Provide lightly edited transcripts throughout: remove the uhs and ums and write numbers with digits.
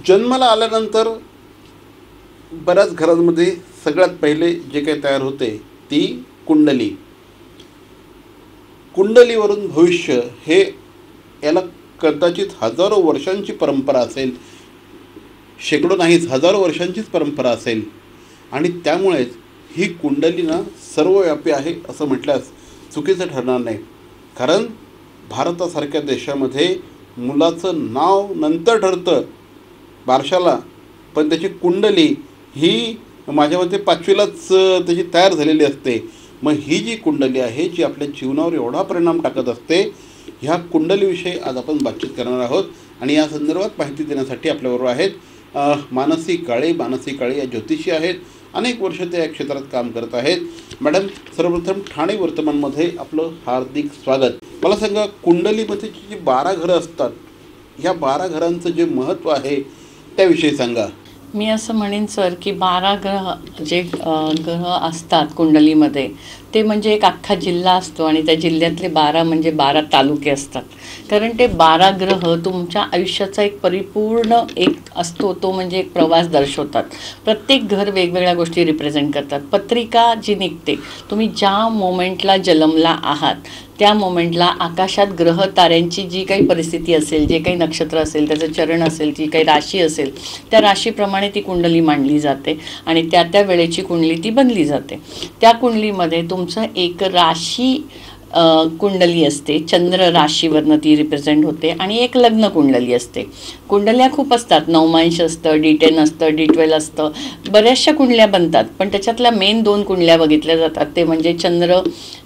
जन्माला आल्यानंतर बऱ्याच घरांमध्ये सगळ्यात पहिले जे काही तयार होते ती कुंडली. कुंडलीवरून भविष्य हे याला कदाचित हजारो वर्षांची परंपरा असेल, शेकडो नाहीच हजारो वर्षांचीच परंपरा असेल. आणि त्यामुळेच ही कुंडली ना सर्वव्यापी आहे असं म्हटल्यास चुकीचं ठरणार नाही. कारण भारतासारख्या देशामध्ये मुलाचं नाव नंतर ठरतं बारशाला, पण त्याची कुंडली ही माझ्या मते 5वीलाच त्याची तयार झालेली असते. मग ही जी कुंडली आहे जी आपल्या जीवनावर एवढा परिणाम टाकत असते, ह्या कुंडलीविषयी आज आपण बातचीत करणार आहोत. आणि या संदर्भात माहिती देण्यासाठी आपल्याबरोबर आहेत मानसी काळे. मानसी काळे या ज्योतिषी आहेत, अनेक वर्ष ते या क्षेत्रात काम करत आहेत. मॅडम, सर्वप्रथम ठाणे वर्तमानमध्ये आपलं हार्दिक स्वागत. मला सांगा, कुंडलीमध्ये जी 12 घरं असतात, ह्या 12 घरांचं जे महत्त्व आहे त्याविषयी सांगा. मी असं म्हणेन सर की 12 ग्रह असतात कुंडलीमध्ये, ते म्हणजे एक अख्खा जिल्हा असतो आणि त्या जिल्ह्यातले 12 म्हणजे 12 तालुके असतात. कारण ते 12 ग्रह तुमच्या आयुष्याचा एक परिपूर्ण एक असतो, तो म्हणजे एक प्रवास दर्शवतात. प्रत्येक घर वेगवेगळ्या गोष्टी रिप्रेझेंट करतात. पत्रिका जी निघते, तुम्ही ज्या मोमेंटला जन्मला आहात त्या मोमेंटला आकाशात ग्रह ताऱ्यांची जी काही परिस्थिती असेल, जे काही नक्षत्र असेल, त्याचं चरण असेल, जी काही राशी असेल, त्या राशीप्रमाणे ती कुंडली मांडली जाते आणि त्या त्या वेळेची कुंडली ती बनली जाते. त्या कुंडलीमध्ये तुमचं एक राशी कुंडली असते, चंद्र राशीवरनं ती रिप्रेझेंट होते, आणि एक लग्न कुंडली असते. कुंडल्या खूप असतात, 9 असतं, D10 असतं, D12 असतं, बऱ्याचशा कुंडल्या बनतात. पण त्याच्यातल्या मेन 2 कुंडल्या बघितल्या जातात, ते म्हणजे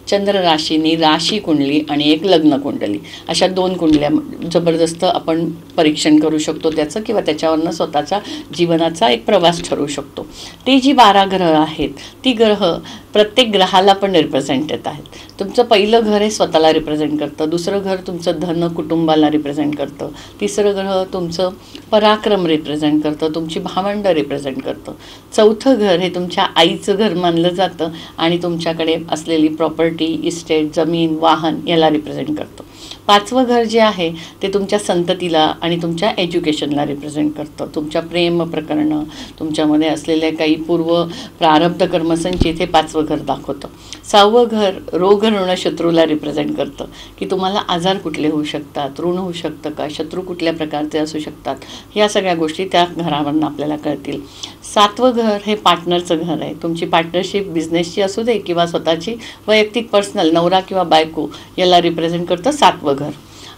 चंद्र राशीनी राशी कुंडली आणि एक लग्न कुंडली. अशा 2 कुंडल्या जबरदस्त आपण परीक्षण करू शकतो त्याचं, किंवा त्याच्यावरनं स्वतःच्या जीवनाचा एक प्रवास ठरवू शकतो. ते जी 12 ग्रह आहेत, ती ग्रह प्रत्येक ग्रहाला पण रिप्रेझेंटेड आहेत. तुमचं पहिलं घर हे स्वतःला रिप्रेझेंट करतं, दुसरं घर तुमचं धन कुटुंबाला रिप्रेझेंट करतं, तिसरं ग्रह तुमचं पराक्रम रिप्रेझेंट करतं, तुमची भावंडं रिप्रेझेंट करतं, चौथं घर हे तुमच्या आईचं घर मानलं जातं आणि तुमच्याकडे असलेली प्रॉपर्टी, इस्टेट, जमीन, वाहन याला रिप्रेझेंट करतं. 5वं घर जे आहे ते तुमच्या संततीला आणि तुमच्या एज्युकेशनला रिप्रेझेंट करतं. तुमच्या प्रेम प्रकरणं, तुमच्यामध्ये असलेल्या काही पूर्व प्रारब्ध कर्मसंचित हे 5वं घर दाखवतं. 6वं घर रोग ऋण शत्रूला रिप्रेझेंट करतं, की तुम्हाला आजार कुठले होऊ शकतात, ऋण होऊ शकतं का, शत्रू कुठल्या प्रकारचे असू शकतात, ह्या सगळ्या गोष्टी त्या घरावरून आपल्याला कळतील. 7वं घर हे पार्टनरचं घर आहे. तुमची पार्टनरशिप बिझनेसची असू दे किंवा स्वतःची वैयक्तिक पर्सनल, नवरा किंवा बायको याला रिप्रेझेंट करतं 7वं घर.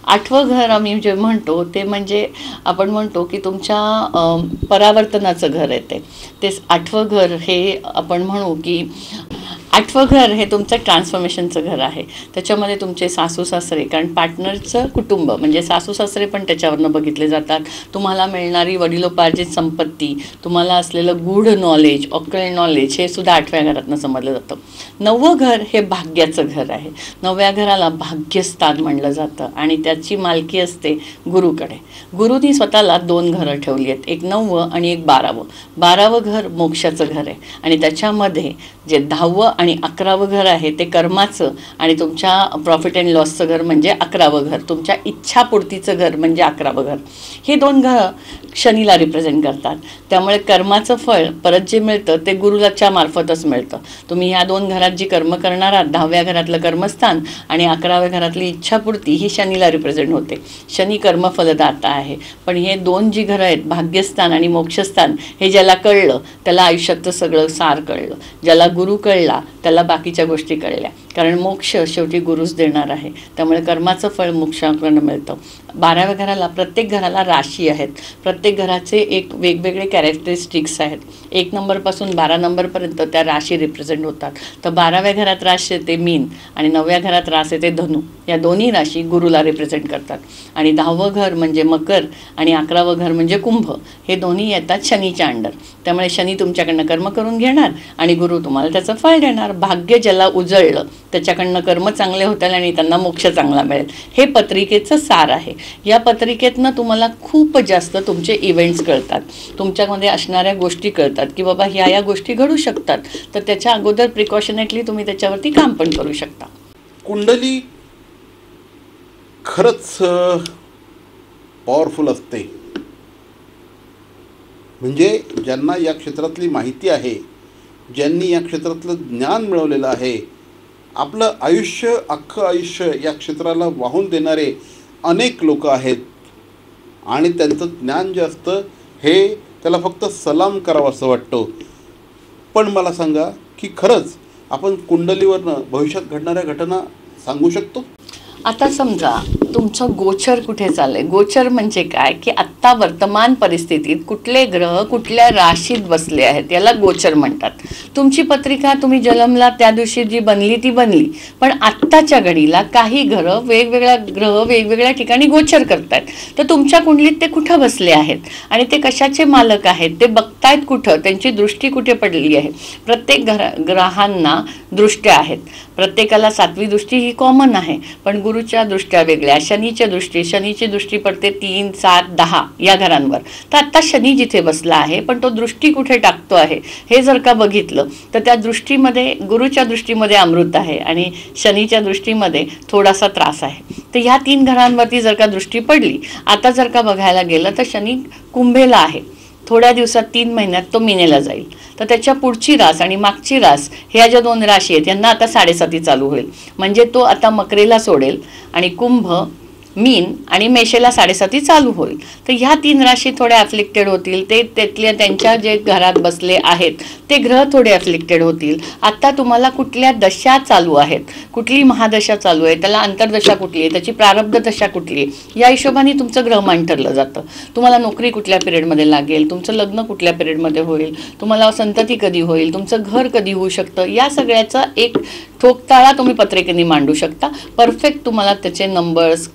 8वं घर आम्ही जे म्हणतो ते म्हणजे आपण म्हणतो की तुमच्या परावर्तनाचं घर आहे. ते 8वं घर हे आपण म्हणू की 8वं घर हे तुमचं ट्रान्सफॉर्मेशनचं घर आहे. त्याच्यामध्ये तुमचे सासू सासरे, कारण पार्टनरचं कुटुंब म्हणजे सासू सासरे पण त्याच्यावरनं बघितले जातात. तुम्हाला मिळणारी वडिलोपार्जित संपत्ती, तुम्हाला असलेलं गूढ नॉलेज, ऑकल्ट नॉलेज, हे सुद्धा 8व्या घरातनं समजलं जातं. 9वं घर हे भाग्याचं घर आहे. 9व्या घराला भाग्यस्थान म्हणलं जातं आणि त्याची मालकी असते गुरुकडे. गुरुनी स्वतःला 2 घरं ठेवली आहेत, एक 9वं आणि एक 12वं. 12वं घर मोक्षाचं घर आहे आणि त्याच्यामध्ये जे 10वं आणि 11वं घर आहे ते कर्माचं आणि तुमच्या प्रॉफिट अँड लॉसचं घर म्हणजे 11वं घर, तुमच्या इच्छापूर्तीचं घर म्हणजे 11वं घर. हे 2 घरं शनीला रिप्रेझेंट करतात. त्यामुळे कर्माचं फळ परत जे मिळतं ते गुरुच्या मार्फतच मिळतं. तुम्ही ह्या 2 घरात जी कर्म करणार आहात, 10व्या घरातलं कर्मस्थान आणि 11व्या घरातली इच्छापूर्ती, ही शनीला रिप्रेझेंट होते. शनी कर्मफलदाता आहे. पण हे 2 जी घरं आहेत, भाग्यस्थान आणि मोक्षस्थान, हे ज्याला कळलं त्याला आयुष्याचं सगळं सार कळलं. ज्याला गुरु कळला त्याला बाकीच्या गोष्टी कळल्या. कारण मोक्ष शेवटी गुरुच देणार आहे. त्यामुळे कर्माचं फळ मोक्षाकडनं मिळतं. 12व्या घराला, प्रत्येक घराला राशी आहेत. प्रत्येक घराचे एक वेगवेगळे कॅरेक्टरिस्टिक्स आहेत. 1 नंबरपासून 12 नंबरपर्यंत त्या राशी रिप्रेझेंट होतात. तर 12व्या घरात राशी येते मीन आणि 9व्या घरात रास येते धनु. या दोन्ही राशी गुरुला रिप्रेझेंट करतात. आणि 10वं घर म्हणजे मकर आणि 11वं घर म्हणजे कुंभ, हे दोन्ही येतात शनीच्या अंडर. त्यामुळे शनी तुमच्याकडनं कर्म करून घेणार आणि गुरु तुम्हाला त्याचं फळ देणार. भाग्य ज्याला उजळलं त्याच्याकडनं कर्म चांगले होतील आणि त्यांना मोक्ष चांगला मिळेल. हे पत्रिकेचं सार आहे. या पत्रिकेतनं तुम्हाला खूप जास्त तुमचे इव्हेंट्स कळतात, तुमच्यामध्ये असणाऱ्या गोष्टी कळतात की बाबा ह्या गोष्टी घडू शकतात. तर त्याच्या अगोदर प्रिकॉशनेटली तुम्ही त्याच्यावरती काम पण करू शकता. कुंडली खरंच पॉवरफुल असते. म्हणजे ज्यांना या क्षेत्रातली माहिती आहे, ज्यांनी या क्षेत्रातलं ज्ञान मिळवलेलं आहे, आपलं आयुष्य अख्खं आयुष्य या क्षेत्राला वाहून देणारे अनेक लोक आहेत आणि त्यांचं ज्ञान जे असतं हे त्याला फक्त सलाम करावं असं वाटतं. पण मला सांगा की खरंच आपण कुंडलीवरनं भविष्यात घडणाऱ्या घटना सांगू शकतो? आता समजा तुमचं गोचर कुठे चाललंय. गोचर म्हणजे काय की आत्ता वर्तमान परिस्थितीत कुठले ग्रह कुठल्या राशीत बसले आहेत याला गोचर म्हणतात. तुमची पत्रिका तुम्ही जन्मला त्या दिवशी जी बनली ती बनली, पण आत्ताच्या घडीला काही वेगवेगळ्या ग्रह वेगवेगळ्या ठिकाणी गोचर करतायत. तर तुमच्या कुंडलीत ते कुठं बसले आहेत आणि ते कशाचे मालक आहेत ते बघतायत कुठं, त्यांची दृष्टी कुठे पडलेली आहे. प्रत्येक ग्रहांना दृष्ट्या आहेत. प्रत्येकाला 7वी दृष्टी ही कॉमन आहे, पण गुरुच्या दृष्ट्या वेगळ्या. शनीची दृष्टी पडते 3, 7, 10 या घरांवर. तर आत्ता शनी जिथे बसला आहे पण तो दृष्टी कुठे टाकतो आहे हे जर का बघितलं तर त्या दृष्टीमध्ये गुरुच्या दृष्टीमध्ये अमृत आहे आणि शनीच्या दृष्टीमध्ये थोडासा त्रास आहे. तर ह्या 3 घरांवरती जर का दृष्टी पडली, आता जर का बघायला गेलं तर शनी कुंभेला आहे. थोड्या दिवसात 3 महिन्यात तो मीनेला जाईल. तर त्याच्या पुढची रास आणि मागची रास ह्या ज्या 2 राशी आहेत यांना आता 7.5 चालू होईल. म्हणजे तो आता मकरेला सोडेल आणि कुंभ, मीन आणि मेषेला 7.5 चालू होईल. तर ह्या 3 राशी थोड्या अफ्लिक्टेड होतील. ते त्यातल्या त्यांच्या जे घरात बसले आहेत ते ग्रह थोडे अफ्लिक्टेड होतील. आत्ता तुम्हाला कुठल्या दशा चालू आहेत, कुठली महादशा चालू आहे, त्याला अंतर्दशा कुठली आहे, त्याची प्रारब्ध दशा कुठली आहे, या हिशोबाने तुमचं ग्रहमान ठरलं जातं. तुम्हाला नोकरी कुठल्या पिरियडमध्ये लागेल, तुमचं लग्न कुठल्या पिरियडमध्ये होईल, तुम्हाला संतती कधी होईल, तुमचं घर कधी होऊ शकतं, या सगळ्याचा एक ठोकताळा तुम्ही पत्रिकेने मांडू शकता. परफेक्ट तुम्हाला त्याचे नंबर्स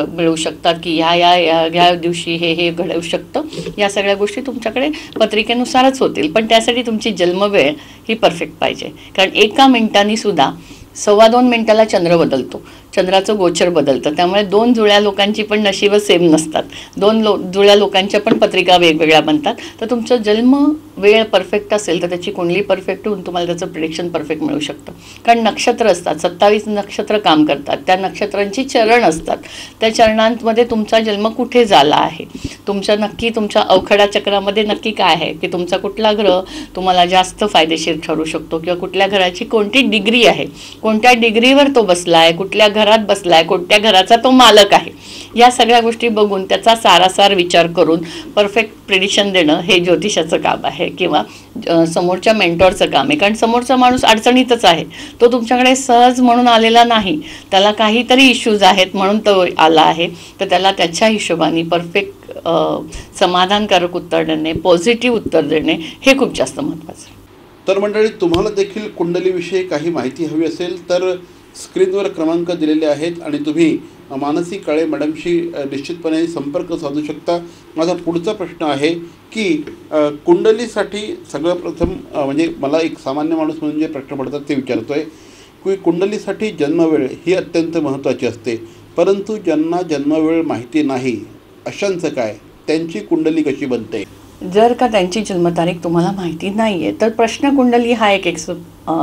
मिळू शकतात की ह्या दिवशी हे घडवू शकतं. या सगळ्या गोष्टी तुमच्याकडे पत्रिकेनुसारच होतील. पण त्यासाठी तुमची जन्मवेळ ही परफेक्ट पाहिजे. कारण 1 मिनिटांनी सुद्धा 2.25 मिनिटाला चंद्र बदलतो, चंद्राचं गोचर बदलतं. त्यामुळे 2 जुळ्या लोकांची पण नशीब सेम नसतात. 2 जुळ्या लोकांच्या पण पत्रिका वेगवेगळ्या बनतात. तर तुमचं जन्म वेळ परफेक्ट असेल तर त्याची कुंडली परफेक्ट होऊन तुम्हाला त्याचं प्रिडिक्शन परफेक्ट मिळू शकतं. कारण नक्षत्र असतात, 27 नक्षत्र काम करतात, त्या नक्षत्रांची चरण असतात. त्या चरणांमध्ये तुमचा जन्म कुठे झाला आहे, तुमच्या अवखडा चक्रामध्ये नक्की काय आहे की तुमचा कुठला ग्रह तुम्हाला जास्त फायदेशीर ठरू शकतो किंवा कुठल्या घराची कोणती डिग्री आहे, कोणत्या डिग्रीवर तो बसला आहे, कुठल्या घरात बसलाय, कोणत्या घराचा तो मालक आहे. या सगळ्या गोष्टी बघून त्याचा सारासार विचार करून परफेक्ट प्रिडिक्शन देणं हे ज्योतिषाचं काम आहे किंवा समोरच्या मेंटॉरचं काम आहे. कारण समोरचा माणूस अडचणीतच आहे, तो तुमच्याकडे सहज म्हणून आलेला नाही, त्याला काहीतरी इश्यूज आहेत म्हणून तो आला आहे. तर त्याला त्याच्या हिशोबाने परफेक्ट समाधानकारक उत्तर देणे, पॉझिटिव्ह उत्तर देणे हे खूप जास्त महत्त्वाचं आहे. तर मंडळी, तुम्हाला देखील कुंडलीविषयी काही माहिती हवी असेल तर स्क्रीनवर क्रमांक दिलेले आहेत आणि तुम्ही मानसी काळे मॅडमशी निश्चितपणे संपर्क साधू शकता. माझा पुढचा प्रश्न आहे की कुंडलीसाठी सगळं प्रथम म्हणजे मला एक सामान्य माणूस म्हणून जे प्रश्न पडतात ते विचारतो आहे की कुंडलीसाठी जन्मवेळ ही अत्यंत महत्त्वाची असते, परंतु ज्यांना जन्मवेळ माहिती नाही अशांचं काय, त्यांची कुंडली कशी बनते? जर का त्यांची जन्मतारीख तुम्हाला माहिती नाही आहे तर प्रश्नकुंडली हा एक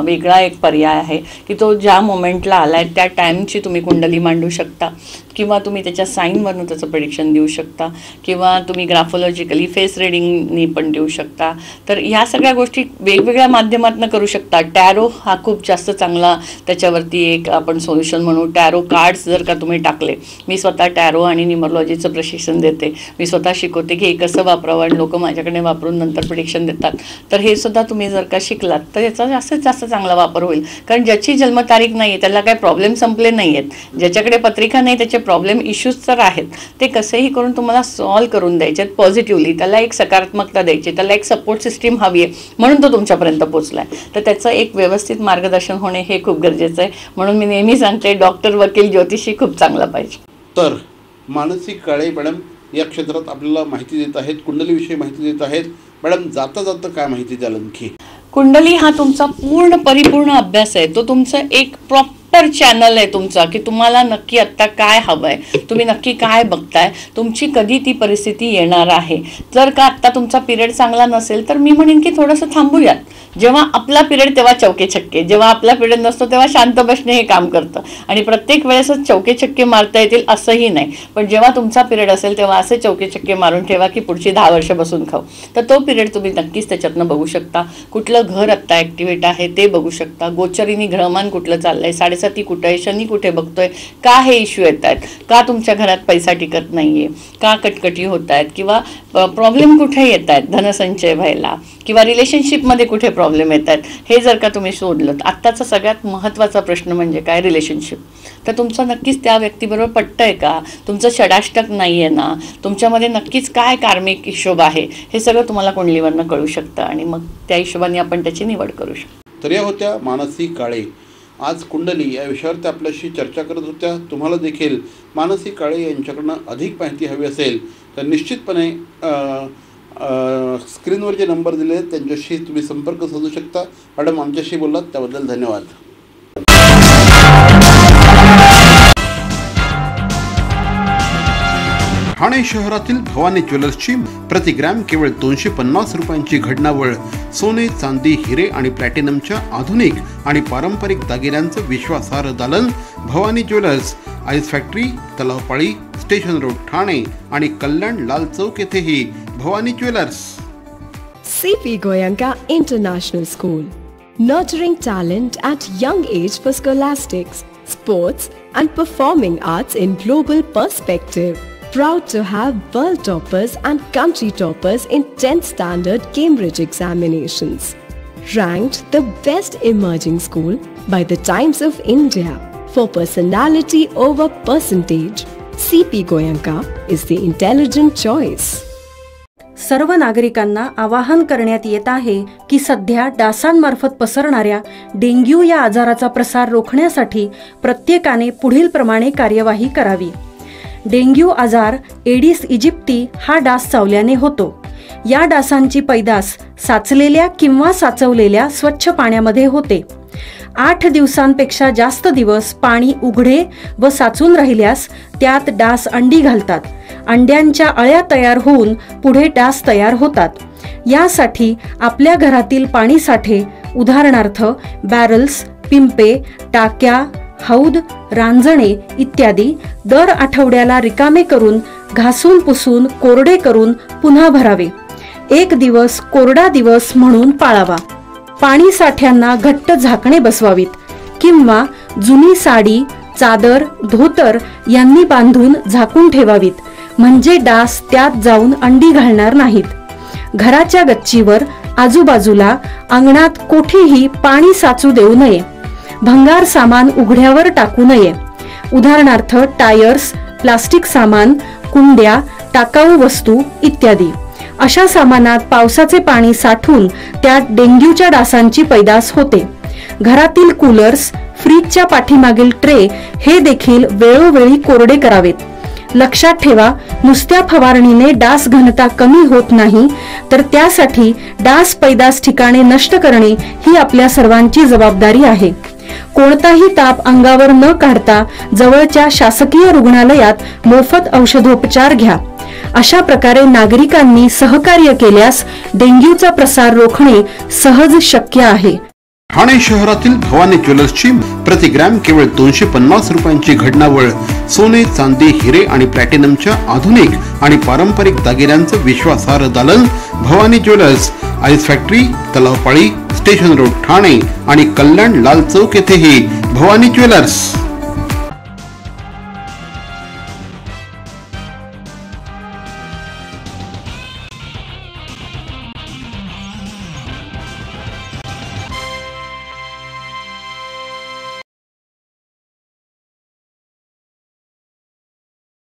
वेगळा एक पर्याय आहे की तो ज्या मोमेंटला आला आहे त्या टाईमची तुम्ही कुंडली मांडू शकता किंवा तुम्ही त्याच्या साईनवरून त्याचं प्रेडिक्शन देऊ शकता किंवा तुम्ही ग्राफोलॉजिकली फेस रिडिंगनी पण देऊ शकता. तर ह्या सगळ्या गोष्टी वेगवेगळ्या माध्यमातून करू शकता. टॅरो हा खूप जास्त चांगला त्याच्यावरती एक आपण सोल्युशन म्हणू. टॅरो कार्ड्स जर का तुम्ही टाकले, मी स्वतः टॅरो आणि न्यूमरोलॉजीचं प्रशिक्षण देते, मी स्वतः शिकवते की हे कसं वापरावं आणि लोक माझ्याकडे वापरून नंतर प्रेडिक्शन देतात. तर हे सुद्धा तुम्ही जर का शिकलात तर याचा जास्तीत जास्त चांगला वापर होईल. कारण ज्याची जन्मतारीख नाही आहे त्याला काही प्रॉब्लेम संपले नाही आहेत, ज्याच्याकडे पत्रिका नाही त्याचे प्रॉब्लेम इश्यूज तर आहेत, ते कसेही करून तुम्हाला सॉल्व्ह करून द्यायचे आहेत पॉझिटिव्हली. त्याला एक सकारात्मकता द्यायची, त्याला एक सपोर्ट सिस्टीम हवी आहे म्हणून तो तुमच्यापर्यंत पोहोचला आहे. तर त्याचं एक व्यवस्थित मार्गदर्शन होणे हे खूप गरजेचं आहे. म्हणून मी नेहमी सांगते डॉक्टर, वकील, ज्योतिषी खूप चांगला पाहिजे. तर मानसी काळे मॅडम या क्षेत्रात आपल्याला माहिती देत आहेत, कुंडलीविषयी माहिती देत आहेत. मॅडम, जाता जाता काय माहिती द्याल आणखी? कुंडली हा तुमचा परिपूर्ण अभ्यास आहे. तो तुमचं एक प्रॉपर प्रॉपर चॅनल आहे तुमचा की तुम्हाला नक्की आत्ता काय हवं आहे, तुम्ही नक्की काय बघताय, तुमची कधी ती परिस्थिती येणार आहे. जर का आत्ता तुमचा पिरियड चांगला नसेल तर मी म्हणेन की थोडंसं थांबूयात. जेव्हा आपला पिरियड तेव्हा चौके छक्के, जेव्हा आपला पिरियड नसतो तेव्हा शांत बसणे हे काम करतं. आणि प्रत्येक वेळेसच चौके छक्के मारता येतील असंही नाही, पण जेव्हा तुमचा पिरियड असेल तेव्हा असे चौके छक्के मारून ठेवा की पुढची 10 वर्ष बसून खाऊ. तर तो पिरियड तुम्ही नक्कीच त्याच्यातनं बघू शकता. कुठलं घर आत्ता ॲक्टिवेट आहे ते बघू शकता. गोचरीनी ग्रहमान कुठलं चाललंय, 7.5 कुठे आहे, शनी कुठे बघतोय, का हे इश्यू येत आहेत, का तुमच्या घरात पैसा टिकत नाहीये, का कटकटी होत आहेत, किंवा प्रॉब्लेम कुठे येत आहेत धनसंचय व्हायला, किंवा रिलेशनशिपमध्ये कुठे प्रॉब्लेम येत आहेत, हे जर का तुम्ही शोधलं. आत्ताचा सगळ्यात महत्त्वाचा प्रश्न म्हणजे काय, रिलेशनशिप. तर तुमचं नक्कीच त्या व्यक्तीबरोबर पटतंय का, तुमचं षडाष्टक नाही आहे ना, तुमच्यामध्ये नक्कीच काय कार्मिक हिशोब आहे, हे सगळं तुम्हाला कुंडलीवरनं कळू शकतं आणि मग त्या हिशोबाने आपण त्याची निवड करू शकतो. तर या होत्या मानसी काळे. आज कुंडली या विषयावर त्या आपल्याशी चर्चा करत होत्या. तुम्हाला देखील मानसी काळे यांच्याकडनं अधिक माहिती हवी असेल तर निश्चितपणे स्क्रीनवर जे नंबर दिले आहेत त्यांच्याशी तुम्ही संपर्क साधू शकता. मॅडम, आमच्याशी बोललात त्याबद्दल धन्यवाद. ठाणे शहरातील भवानी ज्वेलर्सची प्रति ग्रॅम केवळ 250 रुपयांची घडणावळ सोने, चांदी, हिरे आणि प्लॅटिनमच्या आधुनिक आणि पारंपरिक दागिन्यांचं विश्वासार्ह दालन. Bhavani jewellers, ice factory, Talao Pali, station road, Thane आणि कल्याण लाल चौक येथेही Bhavani jewellers. CP Goenka International School, nurturing talent at young age for scholastics, sports and performing arts in global perspective. Proud to have world toppers and country toppers in 10th standard Cambridge examinations. Ranked the best emerging school by the Times of India for personality over percentage. CP Goenka is the intelligent choice. सर्व नागरिकांना आवाहन करण्यात येत आहे की सध्या डासांमार्फत पसरणाऱ्या dengue या आजाराचा प्रसार रोखण्यासाठी प्रत्येकाने पुढील प्रमाणे कार्यवाही करावी. डेंग्यू आजार एडिस इजिप्ती हा डास चावल्याने होतो. या डासांची पैदास साचलेल्या किंवा साचवलेल्या स्वच्छ पाण्यामध्ये होते. 8 दिवसांपेक्षा जास्त दिवस पाणी उघडे व साचून राहिल्यास त्यात डास अंडी घालतात. अंड्यांच्या अळ्या तयार होऊन पुढे डास तयार होतात. यासाठी आपल्या घरातील पाणी साठे, उदाहरणार्थ बॅरल्स, पिंपे, टाक्या, हौद, रांजणे इत्यादी दर आठवड्याला रिकामे करून घासून पुसून कोरडे करून पुन्हा भरावे. 1 दिवस कोरडा दिवस म्हणून पाळावा. पाणी साठ्यांना घट्ट झाकणे बसवावीत किंवा जुनी साडी, चादर, धोतर यांनी बांधून झाकून ठेवावीत, म्हणजे डास त्यात जाऊन अंडी घालणार नाहीत. घराच्या गच्चीवर, आजूबाजूला, अंगणात कोठेही पाणी साचू देऊ नये. भंगार सामान उघड्यावर टाकू नये, उदाहरणार्थ टायर्स, प्लास्टिक सामान, कुंड्या, टाकाऊ वस्तू इत्यादी. अशा सामानात पावसाचे पाणी साठून त्यात डेंग्यूच्या डासांची पैदास होते. घरातील कूलर्स, फ्रीजच्या पाठीमागील ट्रे हे देखील वेळोवेळी कोरडे करावेत. लक्षात ठेवा, नुसत्या फवारणीने डास घनता कमी होत नाही, तर त्यासाठी डास पैदास ठिकाणे नष्ट करणे ही आपल्या सर्वांची जबाबदारी आहे. कोणताही ताप अंगावर न काढता जवळच्या शासकीय रुग्णालयात मोफत औषधोपचार घ्या. अशा प्रकारे नागरिकांनी सहकार्य केल्यास डेंग्यूचा प्रसार रोखणे सहज शक्य आहे. ठाणे शहरातील भवानी ज्वेलर्सची प्रति ग्रॅम केवळ 250 रुपयांची घडणावळ सोने, चांदी, हिरे आणि प्लॅटिनमच्या आधुनिक आणि पारंपरिक दागिन्यांचं विश्वासार्ह दालन. Bhavani jewellers, ice factory, Talao Pali, station road, Thane आणि कल्याण लाल चौक येथेही भवानी ज्वेलर्स.